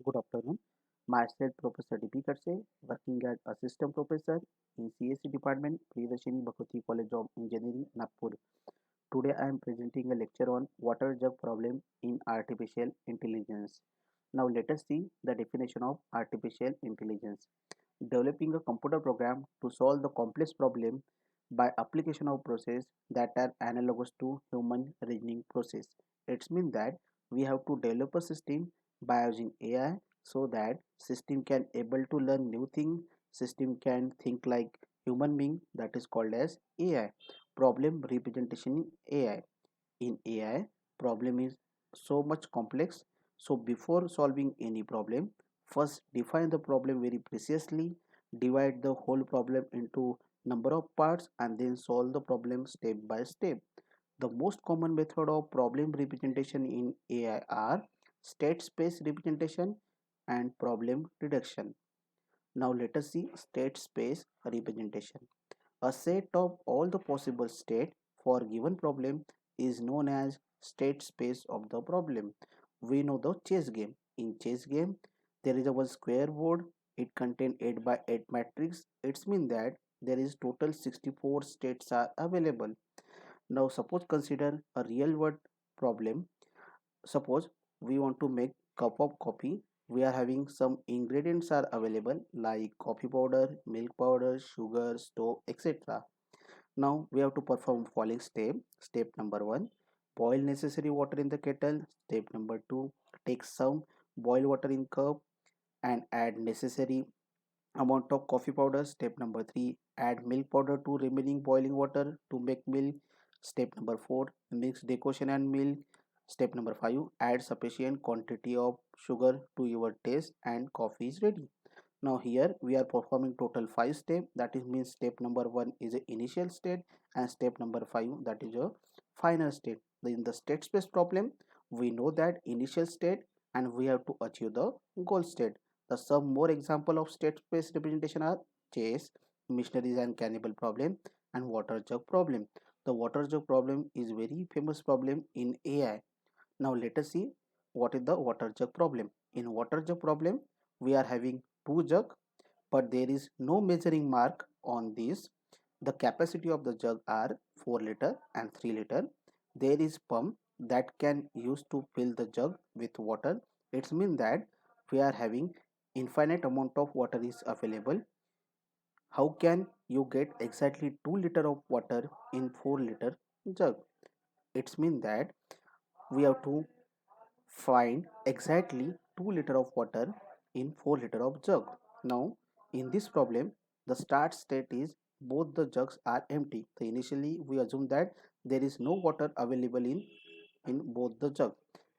Good afternoon. Myself, Professor D.P. Katse, working as Assistant Professor in CSE Department, Priyadashini Bhagwati College of Engineering, Nagpur. Today I am presenting a lecture on water jug problem in artificial intelligence. Now let us see the definition of artificial intelligence. Developing a computer program to solve the complex problem by application of process that are analogous to human reasoning process. It means that we have to develop a system by using AI so that system can able to learn new thing, system can think like human being, that is called as AI. Problem representation in AI. In AI, problem is so much complex. So before solving any problem, first define the problem very precisely, divide the whole problem into number of parts and then solve the problem step by step. The most common method of problem representation in AI are state space representation and problem reduction. Now let us see state space representation. A set of all the possible state for given problem is known as state space of the problem. We know the chess game. In chess game, there is a one square board. It contains 8 by 8 matrix. It means that there is total 64 states are available. Now suppose consider a real world problem. Suppose we want to make cup of coffee. We are having some ingredients are available like coffee powder, milk powder, sugar, stove, etc. Now we have to perform following step. Step number 1, boil necessary water in the kettle. Step number 2, take some boiled water in cup and add necessary amount of coffee powder. Step number 3, add milk powder to remaining boiling water to make milk. Step number 4, mix decoction and milk. Step number 5, add sufficient quantity of sugar to your taste and coffee is ready. Now here we are performing total 5 steps. That is means step number 1 is a initial state and step number 5 that is a final state. In the state space problem, we know that initial state and we have to achieve the goal state. The some more example of state space representation are chess, missionaries and cannibal problem and water jug problem. The water jug problem is very famous problem in AI. Now let us see what is the water jug problem. In water jug problem, we are having two jug, but there is no measuring mark on this. The capacity of the jug are 4 liter and 3 liter. There is pump that can use to fill the jug with water. It means that we are having infinite amount of water is available. How can you get exactly 2 liter of water in 4 liter jug? It means that we have to find exactly 2 liter of water in 4 liter of jug. Now in this problem the start state is both the jugs are empty. So initially we assume that there is no water available in both the jug,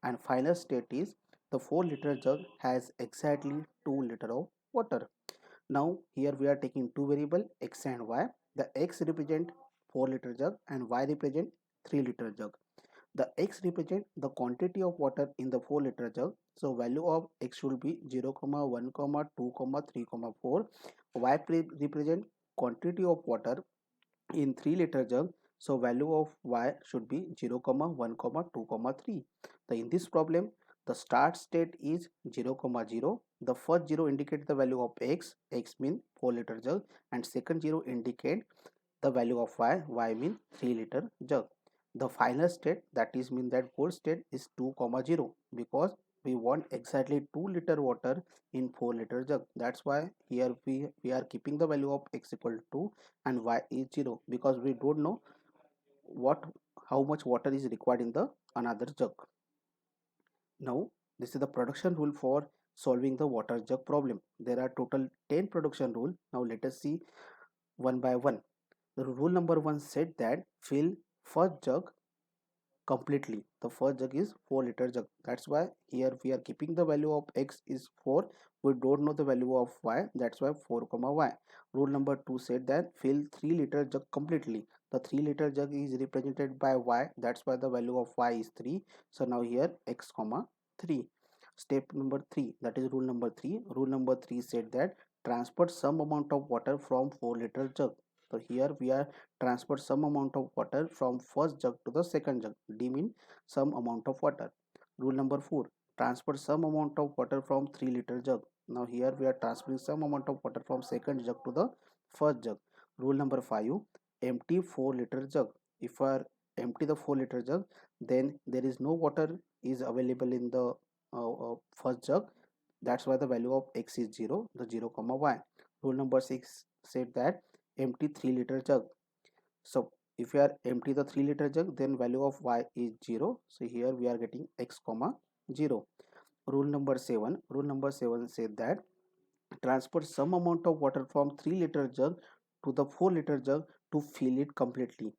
and final state is the 4 liter jug has exactly 2 liter of water. Now here we are taking two variable x and y. The x represent 4 liter jug and y represent 3 liter jug. The x represent the quantity of water in the 4 liter jug. So value of x should be 0, 1, 2, 3, 4. Y represent quantity of water in 3 liter jug. So value of y should be 0, 1, 2, 3. So in this problem, the start state is 0, 0. The first 0 indicate the value of x mean 4 liter jug, and second 0 indicate the value of y mean 3 liter jug. The final state, that is mean that goal state is 2 comma 0, because we want exactly 2 liter water in 4 liter jug. That's why here we are keeping the value of x equal to 2 and y is 0, because we don't know what how much water is required in the another jug. Now this is the production rule for solving the water jug problem. There are total 10 production rule. Now let us see one by one. The rule number 1 said that fill first jug completely. The first jug is 4 liter jug. That's why here we are keeping the value of x is 4. We don't know the value of y. That's why 4 comma y. Rule number 2 said that fill 3 liter jug completely. The 3 liter jug is represented by y. That's why the value of y is 3. So now here x comma 3. Step number 3, that is rule number 3. Rule number 3 said that transport some amount of water from 4 liter jug. So here we are transfer some amount of water from first jug to the second jug. D mean some amount of water. Rule number 4, transfer some amount of water from 3-liter jug. Now here we are transferring some amount of water from second jug to the first jug. Rule number 5, empty 4-liter jug. If I empty the 4-liter jug, then there is no water is available in the first jug. That's why the value of x is 0, the 0 comma y. Rule number 6 said that empty 3-liter jug. So if we are empty the 3-liter jug, then value of y is 0. So here we are getting x comma 0. Rule number 7 said that transfer some amount of water from 3-liter jug to the 4-liter jug to fill it completely.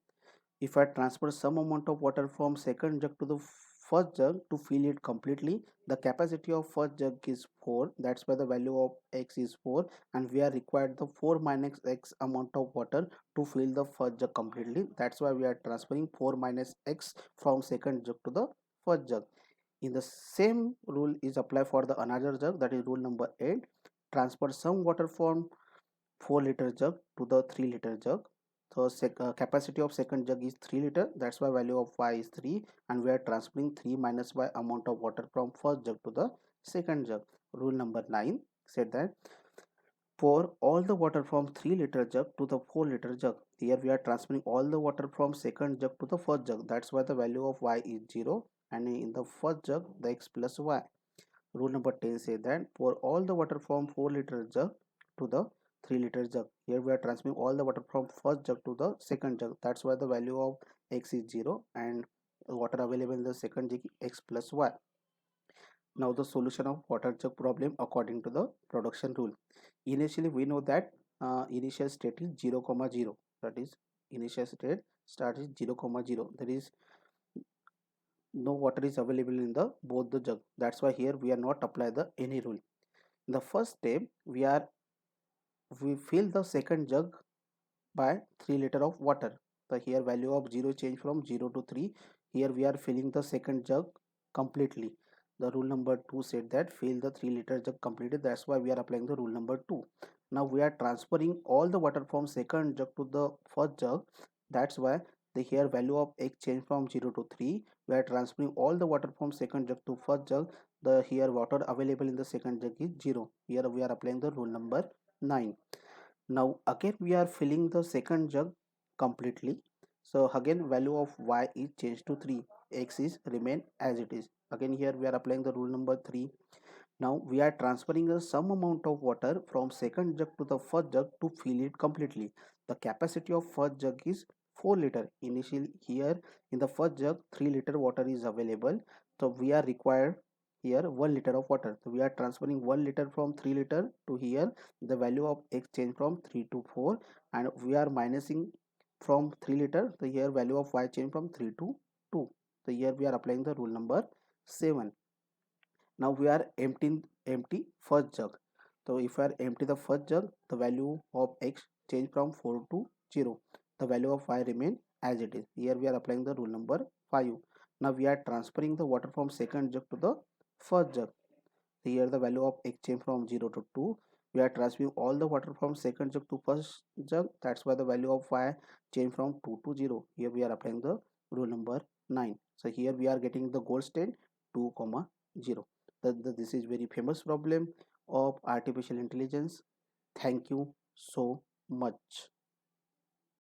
If I transfer some amount of water from second jug to the first jug to fill it completely, the capacity of first jug is 4. That's why the value of x is 4, and we are required the 4 minus x amount of water to fill the first jug completely. That's why we are transferring 4 minus x from second jug to the first jug. In the same rule is applied for the another jug, that is rule number 8. Transfer some water from 4-liter jug to the 3-liter jug. So capacity of second jug is 3-liter. That's why value of y is 3, and we are transferring 3 minus y amount of water from first jug to the second jug. Rule number 9 said that pour all the water from 3-liter jug to the 4-liter jug. Here we are transferring all the water from second jug to the first jug. That's why the value of y is 0, and in the first jug the x plus y. Rule number 10 says that pour all the water from 4-liter jug to the 3-liter jug. Here we are transferring all the water from first jug to the second jug. That's why the value of x is 0, and the water available in the second jug is x plus y. Now the solution of water jug problem according to the production rule. Initially we know that initial state is 0 comma 0. That is initial state start is 0 comma 0. There is no water is available in the both the jug. That's why here we are not apply the any rule. In the first step we fill the second jug by 3 liter of water. The here value of 0 change from 0 to 3. Here we are filling the second jug completely. The rule number 2 said that fill the 3-liter jug completely. That's why we are applying the rule number 2. Now we are transferring all the water from second jug to the first jug. That's why the here value of x change from 0 to 3. We are transferring all the water from second jug to first jug. The here water available in the second jug is 0. Here we are applying the rule number 9. Now again we are filling the second jug completely. So again value of y is changed to 3. X is remain as it is. Again here we are applying the rule number 3. Now we are transferring some amount of water from second jug to the first jug to fill it completely. The capacity of first jug is 4 liter. Initially here in the first jug 3 liter water is available. So we are required here 1 liter of water. So we are transferring 1 liter from 3 liter to here. The value of x change from 3 to 4, and we are minusing from 3 liter. The here value of y change from 3 to 2. So here we are applying the rule number 7. Now we are empty first jug. So if I empty the first jug, the value of x change from 4 to 0. The value of y remain as it is. Here we are applying the rule number 5. Now we are transferring the water from second jug to the first jug. Here the value of x change from 0 to 2. We are transferring all the water from second jug to first jug. That's why the value of y change from 2 to 0. Here we are applying the rule number 9. So here we are getting the gold state 2 comma 0. This is very famous problem of artificial intelligence. Thank you so much.